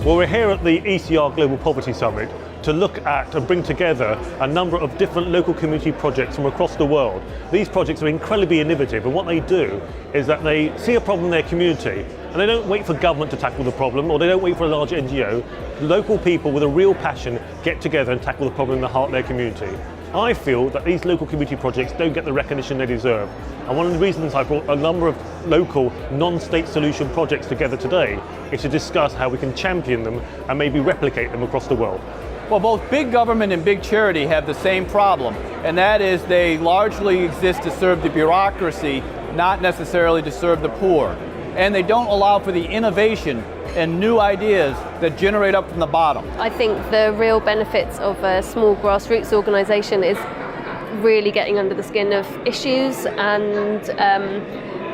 Well, we're here at the ECR Global Poverty Summit to look at and bring together a number of different local community projects from across the world. These projects are incredibly innovative, and what they do is that they see a problem in their community and they don't wait for government to tackle the problem, or they don't wait for a large NGO. Local people with a real passion get together and tackle the problem in the heart of their community. I feel that these local community projects don't get the recognition they deserve. And one of the reasons I brought a number of local non-state solution projects together today is to discuss how we can champion them and maybe replicate them across the world. Well, both big government and big charity have the same problem, and that is they largely exist to serve the bureaucracy, not necessarily to serve the poor. And they don't allow for the innovation and new ideas that generate up from the bottom. I think the real benefits of a small grassroots organisation is really getting under the skin of issues and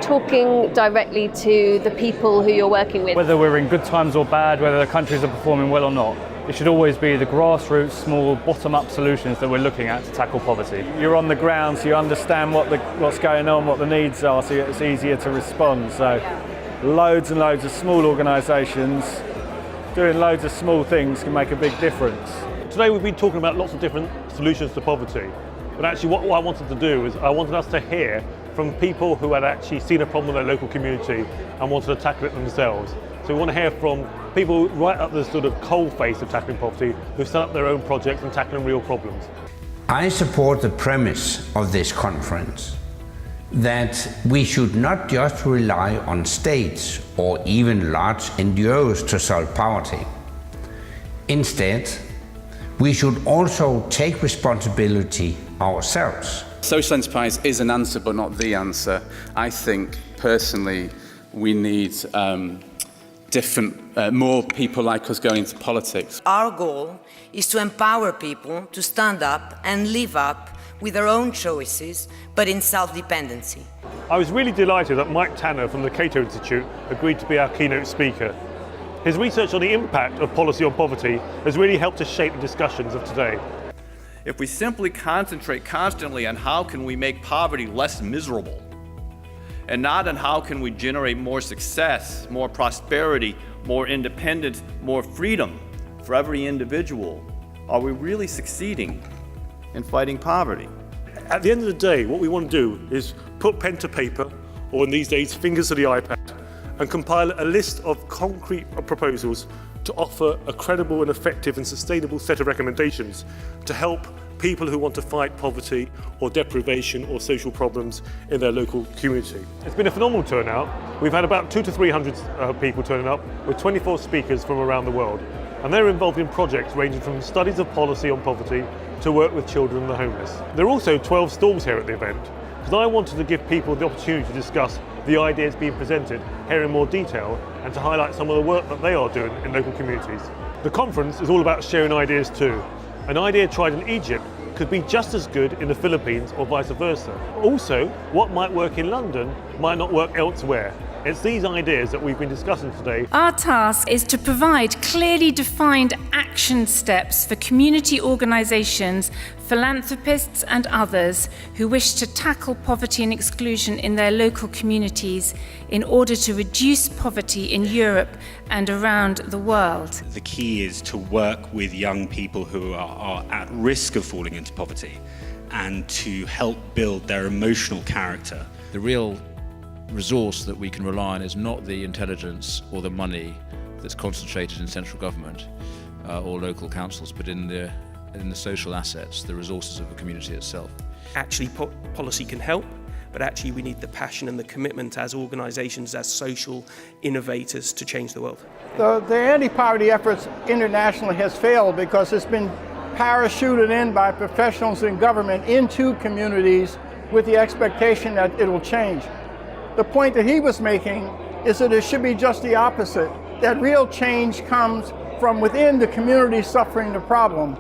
talking directly to the people who you're working with. Whether we're in good times or bad, whether the countries are performing well or not, it should always be the grassroots, small, bottom-up solutions that we're looking at to tackle poverty. You're on the ground, so you understand what's going on, what the needs are, so it's easier to respond. So loads and loads of small organisations doing loads of small things can make a big difference. Today we've been talking about lots of different solutions to poverty, but actually what I wanted to do is I wanted us to hear from people who had actually seen a problem in their local community and wanted to tackle it themselves. So we want to hear from people right up the sort of coal face of tackling poverty who've set up their own projects and tackling real problems. I support the premise of this conference that we should not just rely on states or even large NGOs to solve poverty. Instead, we should also take responsibility ourselves. Social enterprise is an answer, but not the answer. I think, personally, we need more people like us going into politics. Our goal is to empower people to stand up and live up with their own choices, but in self-dependency. I was really delighted that Mike Tanner from the Cato Institute agreed to be our keynote speaker. His research on the impact of policy on poverty has really helped to shape the discussions of today. If we simply concentrate constantly on how can we make poverty less miserable, and not on how can we generate more success, more prosperity, more independence, more freedom for every individual, are we really succeeding in fighting poverty? At the end of the day, what we want to do is put pen to paper, or in these days, fingers to the iPad, and compile a list of concrete proposals to offer a credible and effective and sustainable set of recommendations to help people who want to fight poverty or deprivation or social problems in their local community. It's been a phenomenal turnout. We've had about 200 to 300 people turning up with 24 speakers from around the world. And they're involved in projects ranging from studies of policy on poverty to work with children and the homeless. There are also 12 stalls here at the event, because I wanted to give people the opportunity to discuss the ideas being presented here in more detail and to highlight some of the work that they are doing in local communities. The conference is all about sharing ideas too. An idea tried in Egypt could be just as good in the Philippines or vice versa. Also, what might work in London might not work elsewhere. It's these ideas that we've been discussing today. Our task is to provide clearly defined action steps for community organisations, philanthropists and others who wish to tackle poverty and exclusion in their local communities in order to reduce poverty in Europe and around the world. The key is to work with young people who are at risk of falling into poverty and to help build their emotional character. The real resource that we can rely on is not the intelligence or the money that's concentrated in central government or local councils, but in the social assets, the resources of the community itself. Actually, policy can help, but actually we need the passion and the commitment as organisations, as social innovators to change the world. The anti-poverty efforts internationally has failed because it's been parachuted in by professionals in government into communities with the expectation that it will change. The point that he was making is that it should be just the opposite, that real change comes from within the community suffering the problem.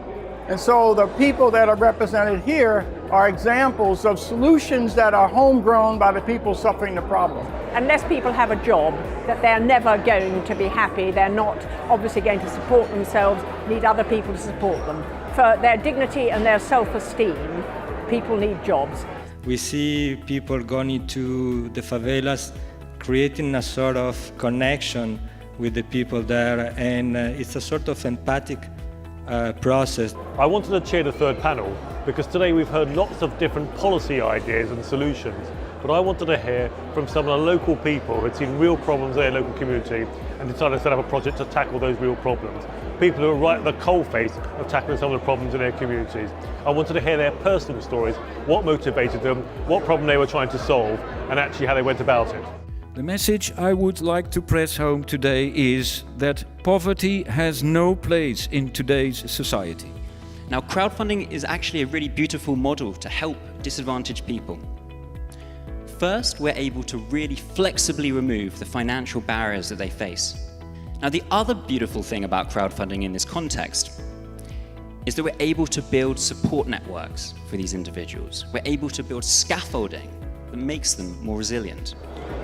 And so the people that are represented here are examples of solutions that are homegrown by the people suffering the problem. Unless people have a job, that they're never going to be happy, they're not obviously going to support themselves, need other people to support them. For their dignity and their self-esteem, people need jobs. We see people going into the favelas, creating a sort of connection with the people there, and it's a sort of empathic process. I wanted to chair the third panel because today we've heard lots of different policy ideas and solutions, but I wanted to hear from some of the local people who had seen real problems in their local community and decided to set up a project to tackle those real problems. People who are right at the coalface of tackling some of the problems in their communities. I wanted to hear their personal stories, what motivated them, what problem they were trying to solve, and actually how they went about it. The message I would like to press home today is that poverty has no place in today's society. Now, crowdfunding is actually a really beautiful model to help disadvantaged people. First, we're able to really flexibly remove the financial barriers that they face. Now, the other beautiful thing about crowdfunding in this context is that we're able to build support networks for these individuals. We're able to build scaffolding that makes them more resilient.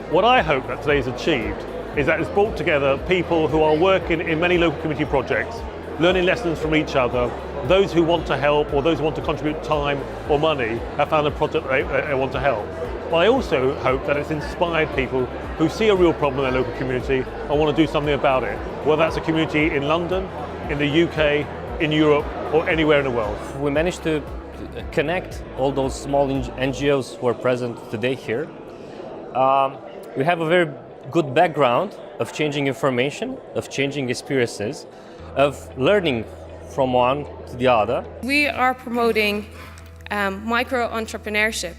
What I hope that today's achieved is that it's brought together people who are working in many local community projects, learning lessons from each other. Those who want to help or those who want to contribute time or money have found a project they want to help. But I also hope that it's inspired people who see a real problem in their local community and want to do something about it, whether that's a community in London, in the UK, in Europe, or anywhere in the world. We managed to connect all those small NGOs who are present today here. We have a very good background of changing information, of changing experiences, of learning from one to the other. We are promoting micro-entrepreneurship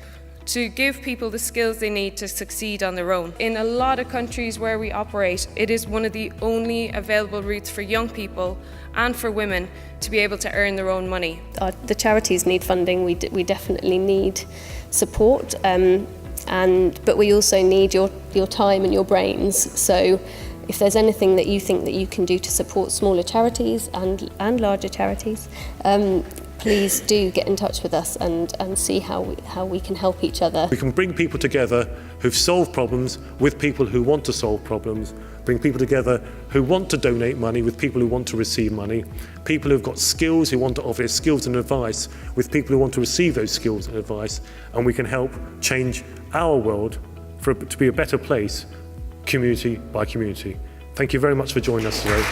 to give people the skills they need to succeed on their own. In a lot of countries where we operate, it is one of the only available routes for young people and for women to be able to earn their own money. The charities need funding, we definitely need support, but we also need your time and your brains. So if there's anything that you think that you can do to support smaller charities and larger charities, please do get in touch with us and see how we can help each other. We can bring people together who've solved problems with people who want to solve problems, bring people together who want to donate money with people who want to receive money, people who've got skills who want to offer skills and advice with people who want to receive those skills and advice, and we can help change our world for it to be a better place, community by community. Thank you very much for joining us today.